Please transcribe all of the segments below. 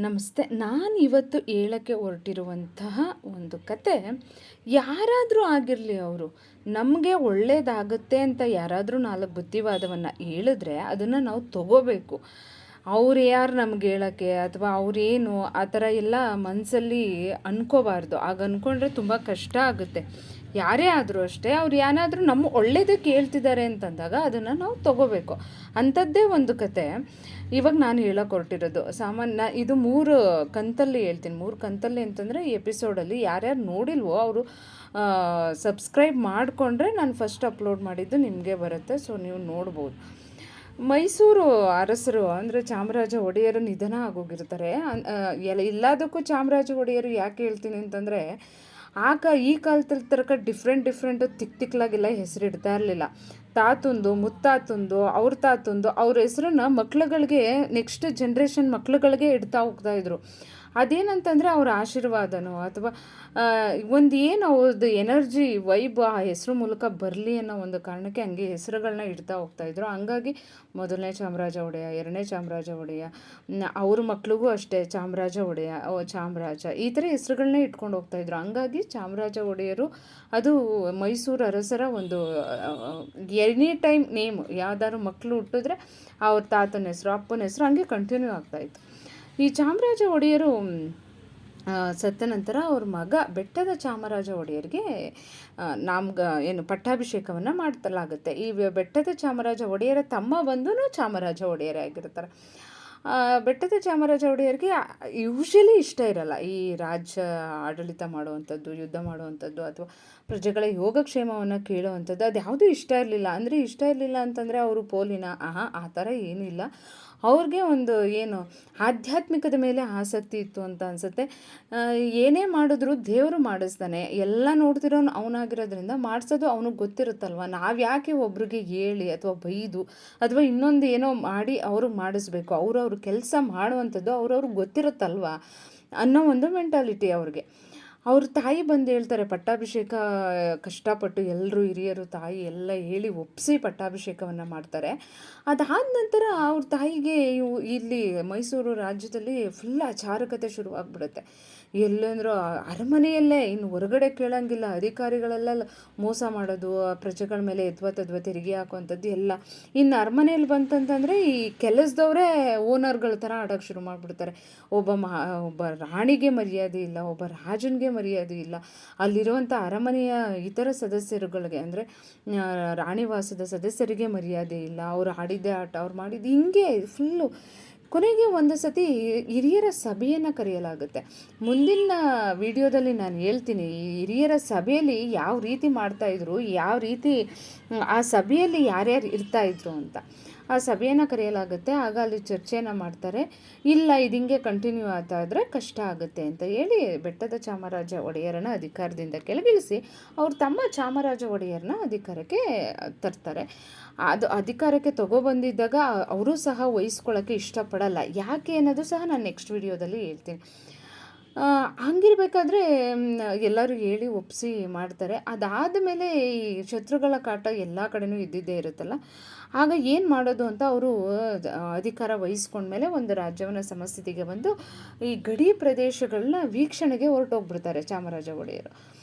ನಮಸ್ತೆ. ನಾನು ಇವತ್ತು ಹೇಳಕ್ಕೆ ಹೊರಟಿರುವಂತಹ ಒಂದು ಕತೆ, ಯಾರಾದರೂ ಆಗಿರಲಿ ಅವರು ನಮಗೆ ಒಳ್ಳೆಯದಾಗುತ್ತೆ ಅಂತ ಯಾರಾದರೂ 4 ಬುದ್ಧಿವಾದವನ್ನು ಹೇಳಿದ್ರೆ ಅದನ್ನು ನಾವು ತಗೋಬೇಕು. ಅವ್ರು ಯಾರು ನಮ್ಗೆ ಹೇಳೋಕ್ಕೆ ಅಥವಾ ಅವರೇನು ಆ ಥರ ಎಲ್ಲ ಮನಸ್ಸಲ್ಲಿ ಅಂದ್ಕೋಬಾರ್ದು. ಆಗ ಅಂದ್ಕೊಂಡ್ರೆ ತುಂಬ ಕಷ್ಟ ಆಗುತ್ತೆ. ಯಾರೇ ಆದರೂ ಅಷ್ಟೇ, ಅವ್ರು ಏನಾದರೂ ನಮ್ಮ ಒಳ್ಳೇದಕ್ಕೆ ಹೇಳ್ತಿದ್ದಾರೆ ಅಂತಂದಾಗ ಅದನ್ನು ನಾವು ತಗೋಬೇಕು. ಅಂಥದ್ದೇ ಒಂದು ಕತೆ ಇವಾಗ ನಾನು ಹೇಳೋಕೆ ಹೊರಟಿರೋದು. ಇದು 3 ಕಂತಲ್ಲಿ ಹೇಳ್ತೀನಿ. 3 ಕಂತಲ್ಲಿ ಅಂತಂದರೆ ಈ ಎಪಿಸೋಡಲ್ಲಿ ಯಾರ್ಯಾರು ನೋಡಿಲ್ವೋ ಅವರು ಸಬ್ಸ್ಕ್ರೈಬ್ ಮಾಡಿಕೊಂಡ್ರೆ ನಾನು ಫಸ್ಟ್ ಅಪ್ಲೋಡ್ ಮಾಡಿದ್ದು ನಿಮಗೆ ಬರುತ್ತೆ. ಸೊ ನೀವು ನೋಡ್ಬೋದು. ಮೈಸೂರು ಅರಸರು ಅಂದರೆ ಚಾಮರಾಜ ಒಡೆಯರು ನಿಧನ ಆಗೋಗಿರ್ತಾರೆ. ಎಲ್ಲದಕ್ಕೂ ಚಾಮರಾಜ ಒಡೆಯರು ಯಾಕೆ ಹೇಳ್ತೀನಿ ಅಂತಂದರೆ, ಈ ಕಾಲದಲ್ಲಿ ತನಕ ಡಿಫ್ರೆಂಟು ತಿಕ್ಲಾಗೆಲ್ಲ ಹೆಸರಿಡ್ತಾ ಇರಲಿಲ್ಲ. ತಾತಂದು, ಮುತ್ತಾತಂದು, ಅವ್ರ ತಾತಂದು ಅವ್ರ ಹೆಸರನ್ನ ಮಕ್ಳುಗಳಿಗೆ, ನೆಕ್ಸ್ಟ್ ಜನ್ರೇಷನ್ ಮಕ್ಳುಗಳಿಗೆ ಇಡ್ತಾ ಹೋಗ್ತಾಯಿದ್ರು. ಅದೇನಂತಂದರೆ ಅವ್ರ ಆಶೀರ್ವಾದನೋ ಅಥವಾ ಒಂದು ಏನು ಅವ್ರದ್ದು ಎನರ್ಜಿ ವೈಬ್ ಆ ಹೆಸರು ಮೂಲಕ ಬರಲಿ ಅನ್ನೋ ಒಂದು ಕಾರಣಕ್ಕೆ ಹಂಗೆ ಹೆಸರುಗಳನ್ನ ಇಡ್ತಾ ಹೋಗ್ತಾಯಿದ್ರು. ಹಂಗಾಗಿ ಮೊದಲನೇ ಚಾಮರಾಜ ಒಡೆಯ, ಎರಡನೇ ಚಾಮರಾಜ ಒಡೆಯ, ಅವ್ರ ಮಕ್ಳಿಗೂ ಅಷ್ಟೇ ಚಾಮರಾಜ ಒಡೆಯ, ಚಾಮರಾಜ, ಈ ಥರ ಹೆಸರುಗಳನ್ನೇ ಇಟ್ಕೊಂಡು ಹೋಗ್ತಾಯಿದ್ರು. ಹಂಗಾಗಿ ಚಾಮರಾಜ ಒಡೆಯರು ಅದು ಮೈಸೂರು ಅರಸರ ಒಂದು ಎನಿ ಟೈಮ್ ನೇಮು. ಯಾವ್ದಾದ್ರು ಮಕ್ಕಳು ಹುಟ್ಟಿದ್ರೆ ಅವ್ರ ತಾತನ ಹೆಸರು, ಅಪ್ಪನ ಹೆಸರು ಹಂಗೆ ಕಂಟಿನ್ಯೂ ಆಗ್ತಾಯಿತ್ತು. ಈ ಚಾಮರಾಜ ಒಡೆಯರು ಸತ್ತ ನಂತರ ಅವ್ರ ಮಗ ಬೆಟ್ಟದ ಚಾಮರಾಜ ಒಡೆಯರಿಗೆ ಪಟ್ಟಾಭಿಷೇಕವನ್ನು ಮಾಡ್ತಲಾಗುತ್ತೆ. ಈ ಬೆಟ್ಟದ ಚಾಮರಾಜ ಒಡೆಯರ ತಮ್ಮ ಬಂದು ಚಾಮರಾಜ ಒಡೆಯರೇ ಆಗಿರ್ತಾರೆ. ಬೆಟ್ಟದ ಚಾಮರಾಜ ಒಡೆಯರಿಗೆ ಯೂಶಲಿ ಇಷ್ಟ ಇರಲ್ಲ ಈ ರಾಜ್ಯ ಆಡಳಿತ ಮಾಡುವಂಥದ್ದು, ಯುದ್ಧ ಮಾಡುವಂಥದ್ದು ಅಥವಾ ಪ್ರಜೆಗಳ ಯೋಗಕ್ಷೇಮವನ್ನು ಕೇಳುವಂಥದ್ದು, ಅದು ಯಾವುದೂ ಇಷ್ಟ ಇರಲಿಲ್ಲ ಅಂತಂದರೆ ಅವರು ಪೋಲಿನ ಆ ಥರ ಏನೂ ಇಲ್ಲ. ಅವ್ರಿಗೆ ಒಂದು ಆಧ್ಯಾತ್ಮಿಕದ ಮೇಲೆ ಆಸಕ್ತಿ ಇತ್ತು ಅಂತ ಅನಿಸುತ್ತೆ. ಏನೇ ಮಾಡಿದ್ರು ದೇವರು ಮಾಡಿಸ್ತಾನೆ, ಎಲ್ಲ ನೋಡ್ತಿರೋನು ಅವನಾಗಿರೋದ್ರಿಂದ ಮಾಡಿಸೋದು ಅವನಿಗೆ ಗೊತ್ತಿರುತ್ತಲ್ವ. ನಾವು ಯಾಕೆ ಒಬ್ರಿಗೆ ಹೇಳಿ ಅಥವಾ ಬೈದು ಅಥವಾ ಇನ್ನೊಂದು ಏನೋ ಮಾಡಿ ಅವ್ರಿಗೆ ಮಾಡಿಸ್ಬೇಕು? ಅವ್ರವ್ರ ಕೆಲಸ ಮಾಡುವಂಥದ್ದು ಅವ್ರವ್ರಿಗೆ ಗೊತ್ತಿರುತ್ತಲ್ವ ಅನ್ನೋ ಒಂದು ಮೆಂಟಾಲಿಟಿ ಅವ್ರಿಗೆ. ಅವ್ರ ತಾಯಿ ಬಂದು ಹೇಳ್ತಾರೆ, ಪಟ್ಟಾಭಿಷೇಕ ಕಷ್ಟಪಟ್ಟು ಎಲ್ಲರೂ ಹಿರಿಯರು ತಾಯಿ ಎಲ್ಲ ಹೇಳಿ ಒಪ್ಪಿಸಿ ಪಟ್ಟಾಭಿಷೇಕವನ್ನು ಮಾಡ್ತಾರೆ. ಅದಾದ ನಂತರ ಅವ್ರ ತಾಯಿಗೆ ಇಲ್ಲಿ ಮೈಸೂರು ರಾಜ್ಯದಲ್ಲಿ ಫುಲ್ ಅಚಾರಕತೆ ಶುರುವಾಗ್ಬಿಡುತ್ತೆ. ಎಲ್ಲಂದ್ರೂ ಅರಮನೆಯಲ್ಲೇ, ಇನ್ನು ಹೊರಗಡೆ ಕೇಳೋಂಗಿಲ್ಲ. ಅಧಿಕಾರಿಗಳೆಲ್ಲ ಮೋಸ ಮಾಡೋದು, ಪ್ರಜೆಗಳ ಮೇಲೆ ಯದ್ವಾ ತೆರಿಗೆ ಹಾಕುವಂಥದ್ದು ಎಲ್ಲ. ಇನ್ನು ಅರಮನೆಯಲ್ಲಿ ಬಂತಂತಂದರೆ ಈ ಕೆಲಸದವರೇ ಓನರ್ಗಳ ಥರ ಆಡೋಕ್ಕೆ ಶುರು ಮಾಡಿಬಿಡ್ತಾರೆ. ಒಬ್ಬ ರಾಣಿಗೆ ಮರ್ಯಾದೆ ಇಲ್ಲ, ಒಬ್ಬ ರಾಜನಿಗೆ ಮರ್ಯಾದೆ ಇಲ್ಲ. ಅಲ್ಲಿರುವಂಥ ಅರಮನೆಯ ಇತರ ಸದಸ್ಯರುಗಳಿಗೆ ಅಂದರೆ ರಾಣಿವಾಸದ ಸದಸ್ಯರಿಗೆ ಮರ್ಯಾದೆ ಇಲ್ಲ. ಅವ್ರು ಆಡಿದ್ದೇ ಆಟ, ಅವ್ರು ಮಾಡಿದ್ದು ಹಿಂಗೆ ಫುಲ್ಲು. ಕೊನೆಗೆ ಒಂದು ಸತಿ ಹಿರಿಯರ ಸಭೆಯನ್ನು ಕರೆಯಲಾಗುತ್ತೆ. ಮುಂದಿನ ವಿಡಿಯೋದಲ್ಲಿ ನಾನು ಹೇಳ್ತೀನಿ ಈ ಹಿರಿಯರ ಸಭೆಯಲ್ಲಿ ಯಾವ ರೀತಿ ಮಾಡ್ತಾಯಿದ್ರು, ಯಾವ ರೀತಿ ಆ ಸಭೆಯಲ್ಲಿ ಯಾರ್ಯಾರು ಇರ್ತಾಯಿದ್ರು ಅಂತ. ಆ ಸಭೆಯನ್ನು ಕರೆಯಲಾಗುತ್ತೆ. ಆಗ ಅಲ್ಲಿ ಚರ್ಚೆಯನ್ನು ಮಾಡ್ತಾರೆ. ಇಲ್ಲ, ಇದು ಹಿಂಗೆ ಕಂಟಿನ್ಯೂ ಆಗ್ತಾ ಇದ್ರೆ ಕಷ್ಟ ಆಗುತ್ತೆ ಅಂತ ಹೇಳಿ ಬೆಟ್ಟದ ಚಾಮರಾಜ ಒಡೆಯರನ್ನ ಅಧಿಕಾರದಿಂದ ಕೆಳಗಿಳಿಸಿ ಅವ್ರ ತಮ್ಮ ಚಾಮರಾಜ ಒಡೆಯರನ್ನ ಅಧಿಕಾರಕ್ಕೆ ತರ್ತಾರೆ. ಅದು ಅಧಿಕಾರಕ್ಕೆ ತಗೊಬಂದಿದ್ದಾಗ ಅವರು ಸಹ ವಹಿಸ್ಕೊಳ್ಳೋಕ್ಕೆ ಇಷ್ಟಪಡಲ್ಲ. ಯಾಕೆ ಅನ್ನೋದು ಸಹ ನಾನು ನೆಕ್ಸ್ಟ್ ವಿಡಿಯೋದಲ್ಲಿ ಹೇಳ್ತೀನಿ. ಹಂಗಿರ್ಬೇಕಾದ್ರೆ ಎಲ್ಲರೂ ಹೇಳಿ ಒಪ್ಪಿಸಿ ಮಾಡ್ತಾರೆ. ಅದಾದ ಮೇಲೆ ಈ ಶತ್ರುಗಳ ಕಾಟ ಎಲ್ಲ ಕಡೆನೂ ಇದ್ದಿದ್ದೇ ಇರುತ್ತಲ್ಲ. ಆಗ ಏನು ಮಾಡೋದು ಅಂತ ಅವರು ಅಧಿಕಾರ ವಹಿಸ್ಕೊಂಡ್ಮೇಲೆ ಒಂದು ರಾಜ್ಯವನ್ನು ಸಮಸ್ಥಿತಿಗೆ ಬಂದು ಈ ಗಡಿ ಪ್ರದೇಶಗಳನ್ನ ವೀಕ್ಷಣೆಗೆ ಹೊರಟೋಗ್ಬಿಡ್ತಾರೆ ಚಾಮರಾಜ ಒಡೆಯರು.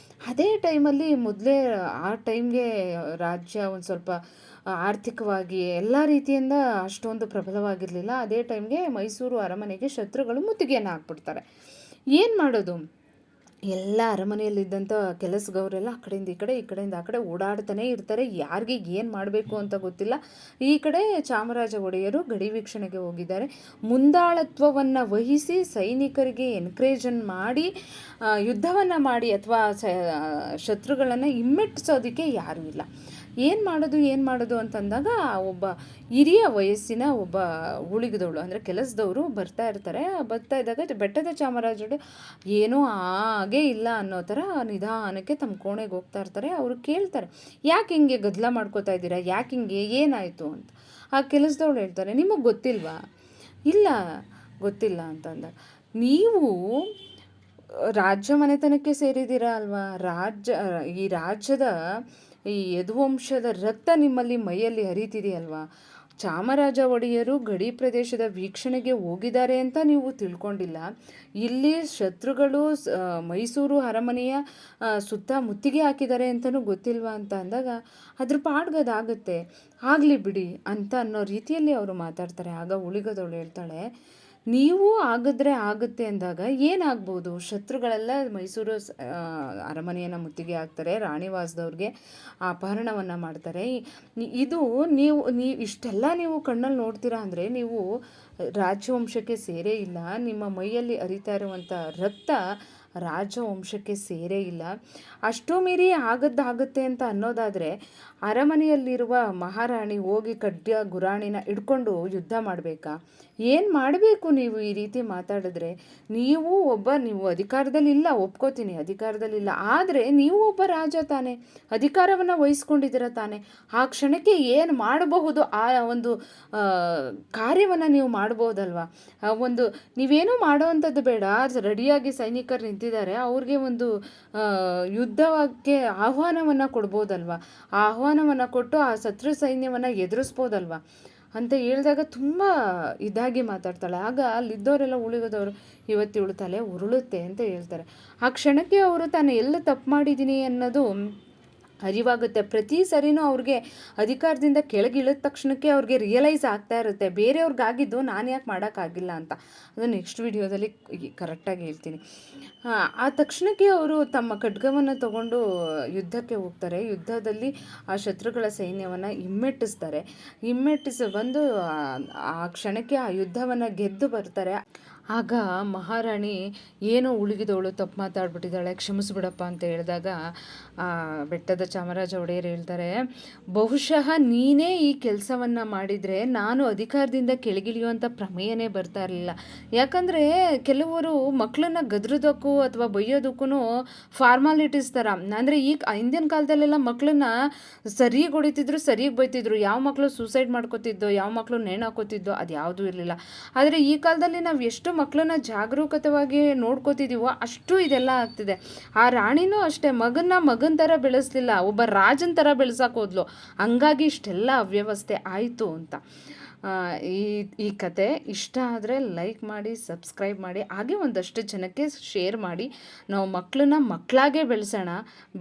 ಅದೇ ಟೈಮಲ್ಲಿ ಆ ಟೈಮ್ಗೆ ರಾಜ್ಯ ಒಂದು ಸ್ವಲ್ಪ ಆರ್ಥಿಕವಾಗಿ ಎಲ್ಲ ರೀತಿಯಿಂದ ಅಷ್ಟೊಂದು ಪ್ರಬಲವಾಗಿರಲಿಲ್ಲ. ಅದೇ ಟೈಮ್ಗೆ ಮೈಸೂರು ಅರಮನೆಗೆ ಶತ್ರುಗಳು ಮುತ್ತಿಗೆಯನ್ನು ಹಾಕ್ಬಿಡ್ತಾರೆ. ಏನು ಮಾಡೋದು? ಎಲ್ಲ ಅರಮನೆಯಲ್ಲಿದ್ದಂಥ ಕೆಲಸದವರೆಲ್ಲ ಆ ಕಡೆಯಿಂದ ಈ ಕಡೆಯಿಂದ ಆ ಕಡೆ ಓಡಾಡ್ತಾನೆ ಇರ್ತಾರೆ. ಯಾರಿಗೆ ಏನು ಮಾಡಬೇಕು ಅಂತ ಗೊತ್ತಿಲ್ಲ. ಈ ಕಡೆ ಚಾಮರಾಜ ಒಡೆಯರು ಗಡಿ ವೀಕ್ಷಣೆಗೆ ಹೋಗಿದ್ದಾರೆ. ಮುಂದಾಳತ್ವವನ್ನು ವಹಿಸಿ ಸೈನಿಕರಿಗೆ ಎನ್ಕರೇಜನ್ನು ಮಾಡಿ ಯುದ್ಧವನ್ನು ಮಾಡಿ ಅಥವಾ ಶತ್ರುಗಳನ್ನು ಹಿಮ್ಮೆಟ್ಟಿಸೋದಕ್ಕೆ ಯಾರೂ ಇಲ್ಲ. ಏನು ಮಾಡೋದು ಅಂತಂದಾಗ ಒಬ್ಬ ಹಿರಿಯ ವಯಸ್ಸಿನ ಒಬ್ಬ ಉಳಿಗದವಳು ಅಂದರೆ ಕೆಲಸದವರು ಬರ್ತಾ ಇದ್ದಾಗ ಬೆಟ್ಟದ ಚಾಮರಾಜರು ಏನೂ ಹಾಗೇ ಇಲ್ಲ ಅನ್ನೋ ಥರ ನಿಧಾನಕ್ಕೆ ತಮ್ಮ ಕೋಣೆಗೆ ಹೋಗ್ತಾ ಇರ್ತಾರೆ. ಅವರು ಕೇಳ್ತಾರೆ, ಯಾಕೆ ಹಿಂಗೆ ಗದ್ದಲ ಮಾಡ್ಕೋತಾ ಇದ್ದೀರಾ, ಯಾಕೆ ಹಿಂಗೆ, ಏನಾಯಿತು ಅಂತ. ಆ ಕೆಲಸದವಳು ಹೇಳ್ತಾರೆ, ನಿಮಗೆ ಗೊತ್ತಿಲ್ವಾ? ಇಲ್ಲ, ಗೊತ್ತಿಲ್ಲ ಅಂತಂದಾಗ, ನೀವು ರಾಜ್ಯ ಮನೆತನಕ್ಕೆ ಸೇರಿದ್ದೀರಾ ಅಲ್ವಾ? ಈ ರಾಜ್ಯದ ಈ ಯದುವಂಶದ ರಕ್ತ ನಿಮ್ಮಲ್ಲಿ ಮೈಯಲ್ಲಿ ಹರಿತಿದೆಯಲ್ವಾ? ಚಾಮರಾಜ ಒಡೆಯರು ಗಡಿ ಪ್ರದೇಶದ ವೀಕ್ಷಣೆಗೆ ಹೋಗಿದ್ದಾರೆ ಅಂತ ನೀವು ತಿಳ್ಕೊಂಡಿಲ್ಲ. ಇಲ್ಲಿ ಶತ್ರುಗಳು ಮೈಸೂರು ಅರಮನೆಯ ಸುತ್ತ ಮುತ್ತಿಗೆ ಹಾಕಿದ್ದಾರೆ ಅಂತಲೂ ಗೊತ್ತಿಲ್ವಾ ಅಂತ ಅಂದಾಗ ಅದ್ರ ಪಾಡ್ಗದಾಗುತ್ತೆ, ಆಗಲಿ ಬಿಡಿ ಅಂತ ಅನ್ನೋ ರೀತಿಯಲ್ಲಿ ಅವರು ಮಾತಾಡ್ತಾರೆ. ಆಗ ಉಳಿಗದವಳು ಹೇಳ್ತಾಳೆ, ನೀವು ಆಗಿದ್ರೆ ಆಗುತ್ತೆ ಅಂದಾಗ ಏನಾಗ್ಬೋದು? ಶತ್ರುಗಳೆಲ್ಲ ಮೈಸೂರು ಅರಮನೆಯನ್ನು ಮುತ್ತಿಗೆ ಹಾಕ್ತಾರೆ, ರಾಣಿವಾಸದವ್ರಿಗೆ ಅಪಹರಣವನ್ನು ಮಾಡ್ತಾರೆ. ಇದು ನೀವು ಇಷ್ಟೆಲ್ಲ ನೀವು ಕಣ್ಣಲ್ಲಿ ನೋಡ್ತೀರಾ ಅಂದರೆ ನೀವು ರಾಜವಂಶಕ್ಕೆ ಸೇರೇ ಇಲ್ಲ. ನಿಮ್ಮ ಮೈಯಲ್ಲಿ ಹರಿತಾ ಇರುವಂಥ ರಕ್ತ ರಾಜವಂಶಕ್ಕೆ ಸೇರೇ ಇಲ್ಲ. ಅಷ್ಟೋ ಮೀರಿ ಆಗದ್ದಾಗುತ್ತೆ ಅಂತ ಅನ್ನೋದಾದರೆ ಅರಮನೆಯಲ್ಲಿರುವ ಮಹಾರಾಣಿ ಹೋಗಿ ಖಡ್ಗ ಗುರಾಣಿನ ಹಿಡ್ಕೊಂಡು ಯುದ್ಧ ಮಾಡಬೇಕಾ? ಏನು ಮಾಡಬೇಕು ನೀವು ಈ ರೀತಿ ಮಾತಾಡಿದ್ರೆ? ನೀವು ಅಧಿಕಾರದಲ್ಲಿಲ್ಲ, ಒಪ್ಕೋತೀನಿ, ಅಧಿಕಾರದಲ್ಲಿಲ್ಲ. ಆದರೆ ನೀವು ಒಬ್ಬ ರಾಜ ತಾನೆ, ಅಧಿಕಾರವನ್ನು ವಹಿಸ್ಕೊಂಡಿದ್ದೀರ ತಾನೆ. ಆ ಕ್ಷಣಕ್ಕೆ ಏನು ಮಾಡಬಹುದು ಆ ಒಂದು ಕಾರ್ಯವನ್ನು ನೀವು ಮಾಡ್ಬೋದಲ್ವ? ನೀವೇನೂ ಮಾಡೋವಂಥದ್ದು ಬೇಡ. ರೆಡಿಯಾಗಿ ಸೈನಿಕರು ನಿಂತಿದ್ದಾರೆ, ಅವ್ರಿಗೆ ಒಂದು ಯುದ್ಧಕ್ಕೆ ಆಹ್ವಾನವನ್ನು ಕೊಡ್ಬೋದಲ್ವ? ಆ ಆಹ್ವಾನವನ್ನು ಕೊಟ್ಟು ಆ ಶತ್ರು ಸೈನ್ಯವನ್ನು ಎದುರಿಸ್ಬೋದಲ್ವ ಅಂತ ಹೇಳಿದಾಗ ತುಂಬ ಇದಾಗಿ ಮಾತಾಡ್ತಾಳೆ. ಆಗ ಅಲ್ಲಿದ್ದವರೆಲ್ಲ ಉಳಿದವರು ಇವತ್ತು ತಲೆ ಉರುಳುತ್ತೆ ಅಂತ ಹೇಳ್ತಾರೆ. ಆ ಕ್ಷಣಕ್ಕೆ ಅವರು ತಾನು ಎಲ್ಲ ತಪ್ಪು ಮಾಡಿದ್ದೀನಿ ಅನ್ನೋದು ಅರಿವಾಗುತ್ತೆ. ಪ್ರತಿ ಸರಿನೂ ಅವ್ರಿಗೆ ಅಧಿಕಾರದಿಂದ ಕೆಳಗಿಳಿದ ತಕ್ಷಣಕ್ಕೆ ಅವ್ರಿಗೆ ರಿಯಲೈಸ್ ಆಗ್ತಾ ಇರುತ್ತೆ, ಬೇರೆಯವ್ರಿಗಾಗಿದ್ದು ನಾನು ಯಾಕೆ ಮಾಡೋಕ್ಕಾಗಿಲ್ಲ ಅಂತ. ಅದು ನೆಕ್ಸ್ಟ್ ವಿಡಿಯೋದಲ್ಲಿ ಕರೆಕ್ಟಾಗಿ ಹೇಳ್ತೀನಿ. ಆ ತಕ್ಷಣಕ್ಕೆ ಅವರು ತಮ್ಮ ಖಡ್ಗವನ್ನು ತಗೊಂಡು ಯುದ್ಧಕ್ಕೆ ಹೋಗ್ತಾರೆ. ಯುದ್ಧದಲ್ಲಿ ಆ ಶತ್ರುಗಳ ಸೈನ್ಯವನ್ನು ಹಿಮ್ಮೆಟ್ಟಿಸಿ ಬಂದು ಆ ಕ್ಷಣಕ್ಕೆ ಆ ಯುದ್ಧವನ್ನು ಗೆದ್ದು ಬರ್ತಾರೆ. ಆಗ ಮಹಾರಾಣಿ ಏನೋ ಉಳುಗಿದವಳು ತಪ್ಪು ಮಾತಾಡ್ಬಿಟ್ಟಿದ್ದಾಳೆ, ಕ್ಷಮಿಸ್ಬಿಡಪ್ಪ ಅಂತ ಹೇಳಿದಾಗ ಬೆಟ್ಟದ ಚಾಮರಾಜ ಒಡೆಯರು ಹೇಳ್ತಾರೆ, ಬಹುಶಃ ನೀನೇ ಈ ಕೆಲಸವನ್ನು ಮಾಡಿದರೆ ನಾನು ಅಧಿಕಾರದಿಂದ ಕೆಳಗಿಳಿಯುವಂಥ ಪ್ರಮೇಯನೇ ಬರ್ತಾ ಇರಲಿಲ್ಲ. ಯಾಕಂದರೆ ಕೆಲವರು ಮಕ್ಕಳನ್ನ ಗದ್ರೋದಕ್ಕೂ ಅಥವಾ ಬೈಯೋದಕ್ಕೂ ಫಾರ್ಮಾಲಿಟೀಸ್ ಥರ, ಅಂದರೆ ಹಿಂದಿನ ಕಾಲದಲ್ಲೆಲ್ಲ ಮಕ್ಕಳನ್ನ ಸರಿಗೆ ಹೊಡಿತಿದ್ರು, ಸರಿಗೆ ಬೈತಿದ್ರು. ಯಾವ ಮಕ್ಕಳು ಸೂಸೈಡ್ ಮಾಡ್ಕೋತಿದ್ದೋ, ಯಾವ ಮಕ್ಕಳು ನೇಣು ಹಾಕೋತಿದ್ದೋ ಅದು ಯಾವುದೂ ಇರಲಿಲ್ಲ. ಆದರೆ ಈ ಕಾಲದಲ್ಲಿ ನಾವು ಎಷ್ಟು ಮಕ್ಕಳನ್ನ ಜಾಗರೂಕತವಾಗಿ ನೋಡ್ಕೋತಿದ್ದೀವೋ ಅಷ್ಟು ಇದೆಲ್ಲ ಆಗ್ತಿದೆ. ಆ ರಾಣಿನೂ ಅಷ್ಟೇ, ಮಗನ ಥರ ಬೆಳೆಸಲಿಲ್ಲ, ಒಬ್ಬ ರಾಜನ ಥರ ಬೆಳೆಸಕ್ಕೆ ಹೋದ್ಲು. ಹಂಗಾಗಿ ಇಷ್ಟೆಲ್ಲ ಅವ್ಯವಸ್ಥೆ ಆಯಿತು ಅಂತ. ಈ ಕತೆ ಇಷ್ಟ ಆದರೆ ಲೈಕ್ ಮಾಡಿ, ಸಬ್ಸ್ಕ್ರೈಬ್ ಮಾಡಿ, ಹಾಗೆ ಒಂದಷ್ಟು ಜನಕ್ಕೆ ಶೇರ್ ಮಾಡಿ. ನಾವು ಮಕ್ಕಳನ್ನ ಮಕ್ಕಳಾಗೇ ಬೆಳೆಸೋಣ,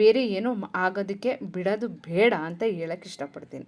ಬೇರೆ ಏನೋ ಆಗೋದಕ್ಕೆ ಬಿಡೋದು ಬೇಡ ಅಂತ ಹೇಳಕ್ಕೆ ಇಷ್ಟಪಡ್ತೀನಿ.